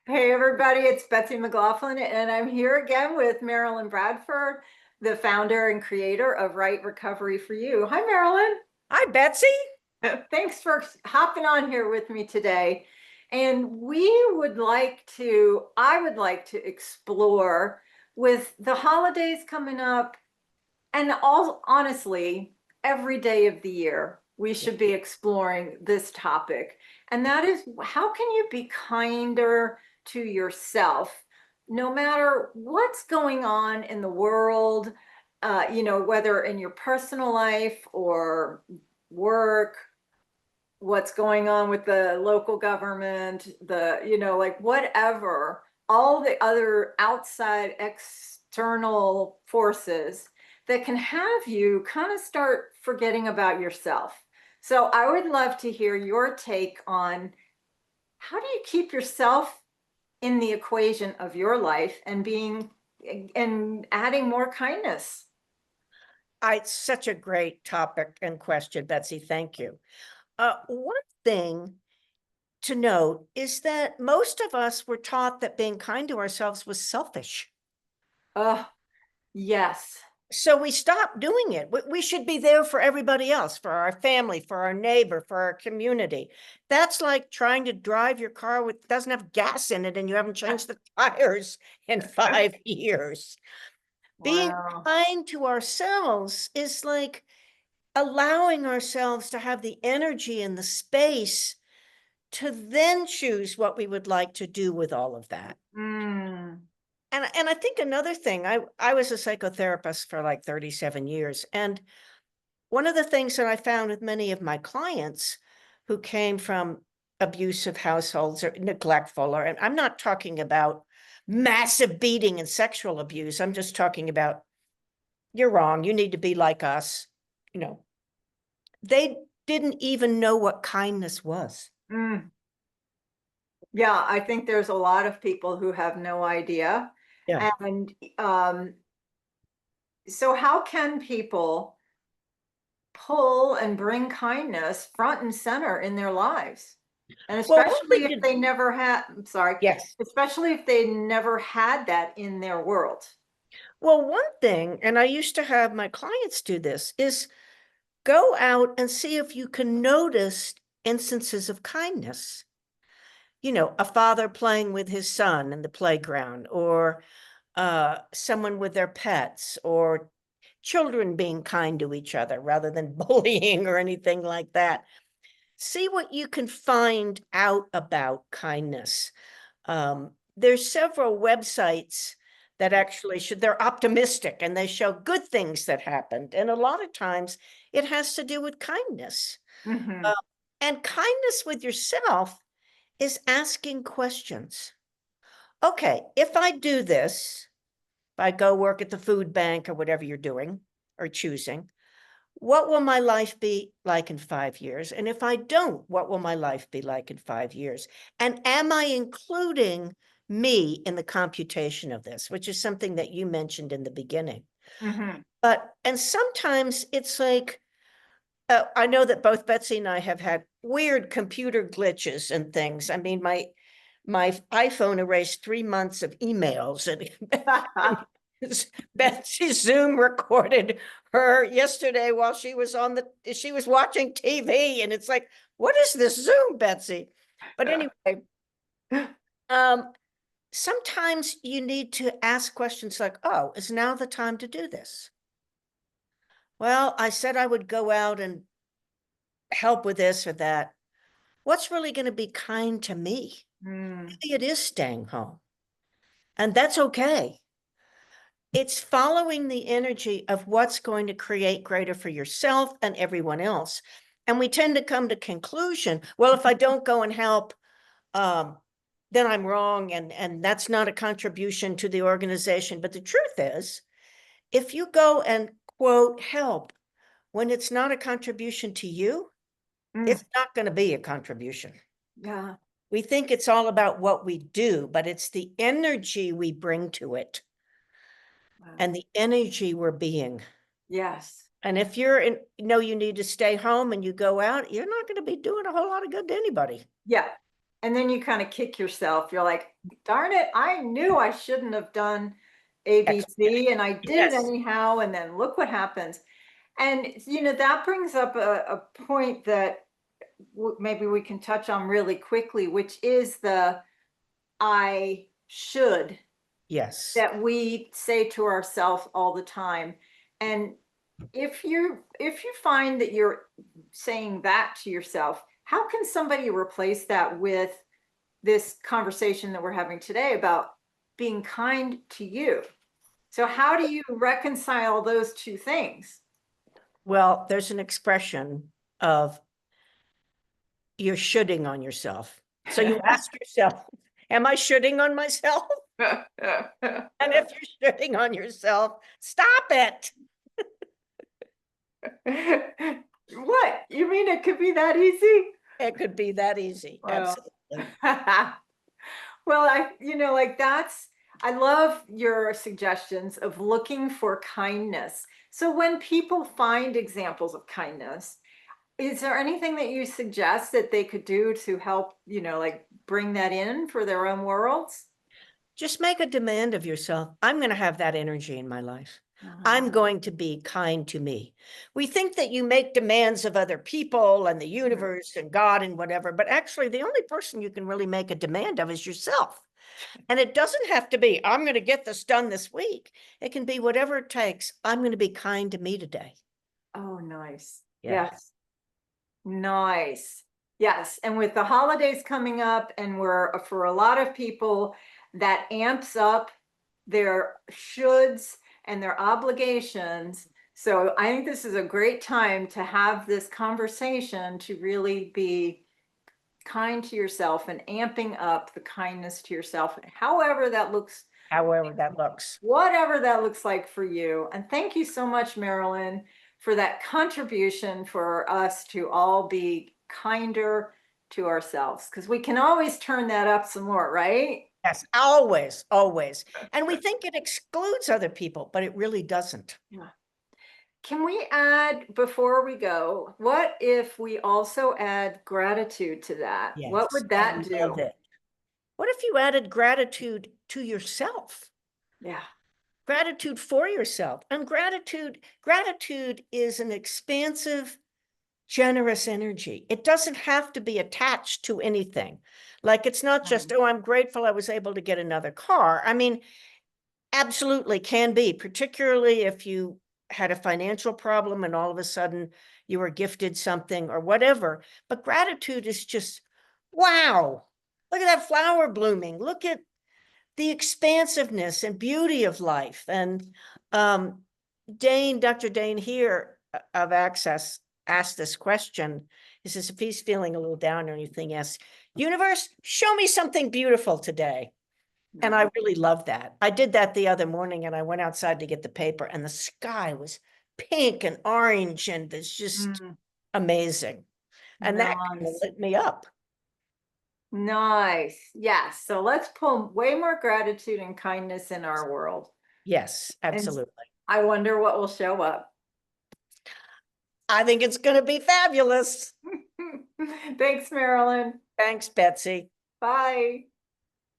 Hey everybody, it's Betsy McLaughlin, and I'm here again with Marilyn Bradford, the founder and creator of Right Recovery for You. Hi, Marilyn. Hi, Betsy. Thanks for hopping on here with me today. And I would like to explore with the holidays coming up, and all honestly, every day of the year, we should be exploring this topic. And that is, how can you be kinder to yourself, no matter what's going on in the world, whether in your personal life or work, what's going on with the local government, like whatever, all the other outside external forces that can have you kind of start forgetting about yourself. So I would love to hear your take on how do you keep yourself in the equation of your life and adding more kindness. It's such a great topic and question, Betsy. Thank you. One thing to note is that most of us were taught that being kind to ourselves was selfish. Oh, yes. So we stopped doing it. We should be there for everybody else, for our family, for our neighbor, for our community. That's like trying to drive your car with doesn't have gas in it and you haven't changed the tires in 5 years. Being Wow. kind to ourselves is like allowing ourselves to have the energy and the space to then choose what we would like to do with all of that. Mm. And I think another thing, I was a psychotherapist for like 37 years. And one of the things that I found with many of my clients who came from abusive households or neglectful, and I'm not talking about massive beating and sexual abuse. I'm just talking about, you're wrong, you need to be like us. You know, they didn't even know what kindness was. Mm. Yeah, I think there's a lot of people who have no idea. Yeah. And so how can people pull and bring kindness front and center in their lives? And Well, one especially thing if to, they never had, I'm sorry, yes. especially if they never had that in their world. Well, one thing, and I used to have my clients do this, is go out and see if you can notice instances of kindness. You know, a father playing with his son in the playground, or someone with their pets, or children being kind to each other rather than bullying or anything like that. See what you can find out about kindness. There's several websites that actually should, they're optimistic and they show good things that happened. And a lot of times it has to do with kindness. Hmm. Uh, and kindness with yourself is asking questions. Okay, if I do this, if I go work at the food bank or whatever you're doing or choosing, what will my life be like in 5 years? And if I don't, what will my life be like in 5 years? And am I including me in the computation of this, which is something that you mentioned in the beginning? Hmm. And sometimes it's like, I know that both Betsy and I have had weird computer glitches and things. I mean, my iPhone erased 3 months of emails, and Betsy's Zoom recorded her yesterday while she was watching TV, and it's like, what is this Zoom, Betsy? But anyway, um, sometimes you need to ask questions like, oh, is now the time to do this? Well, I said I would go out and help with this or that. What's really going to be kind to me? Mm. Maybe it is staying home, and that's okay. It's following the energy of what's going to create greater for yourself and everyone else. And we tend to come to conclusion, well, if I don't go and help, um, then I'm wrong, and that's not a contribution to the organization. But the truth is, if you go and quote help when it's not a contribution to you, Mm. it's not going to be a contribution. Yeah. We think it's all about what we do, but it's the energy we bring to it Wow. and the energy we're being. Yes. And if you're in, you need to stay home and you go out, you're not going to be doing a whole lot of good to anybody. Yeah. And then you kind of kick yourself. You're like, darn it, I knew I shouldn't have done ABC and I did it Yes. anyhow. And then look what happens. And, that brings up a point that maybe we can touch on really quickly, which is the I should Yes. that we say to ourselves all the time. And if you find that you're saying that to yourself, how can somebody replace that with this conversation that we're having today about being kind to you? So how do you reconcile those two things? Well, there's an expression of you're shoulding on yourself. So you ask yourself, am I shoulding on myself? And if you're shoulding on yourself, stop it. What? You mean it could be that easy? It could be that easy. Well, Absolutely. well, I love your suggestions of looking for kindness. So when people find examples of kindness, is there anything that you suggest that they could do to help, like bring that in for their own worlds? Just make a demand of yourself. I'm going to have that energy in my life. Uh-huh. I'm going to be kind to me. We think that you make demands of other people and the universe and God and whatever, but actually the only person you can really make a demand of is yourself. And it doesn't have to be, I'm going to get this done this week. It can be whatever it takes. I'm going to be kind to me today. Oh, nice. Yeah. Yes. Nice. Yes. And with the holidays coming up, and for a lot of people, that amps up their shoulds and their obligations. So I think this is a great time to have this conversation to really be kind to yourself and amping up the kindness to yourself, however that looks, However that looks. whatever that looks like for you. And thank you so much, Marilyn, for that contribution for us to all be kinder to ourselves, because we can always turn that up some more, right? Yes, always, always. And we think it excludes other people, but it really doesn't. Yeah. Can we add, before we go, what if we also add gratitude to that? What Yes, would I that love do? it. What if you added gratitude to yourself? Yeah. Gratitude for yourself. And gratitude is an expansive, generous energy. It doesn't have to be attached to anything. Like it's not just, oh, I'm grateful I was able to get another car. I mean, absolutely can be, particularly if you had a financial problem and all of a sudden you were gifted something or whatever. But gratitude is just, wow, look at that flower blooming. Look at the expansiveness and beauty of life. And Dr. Dane here of Access asked this question. He says, if he's feeling a little down or anything, yes, universe, show me something beautiful today. And I really love that. I did that the other morning and I went outside to get the paper and the sky was pink and orange and it's just amazing. And that kind of Nice. lit me up. Nice. Yes. So let's pull way more gratitude and kindness in our world. Yes, And absolutely. I wonder what will show up. I think it's going to be fabulous. Thanks, Marilyn. Thanks, Betsy. Bye.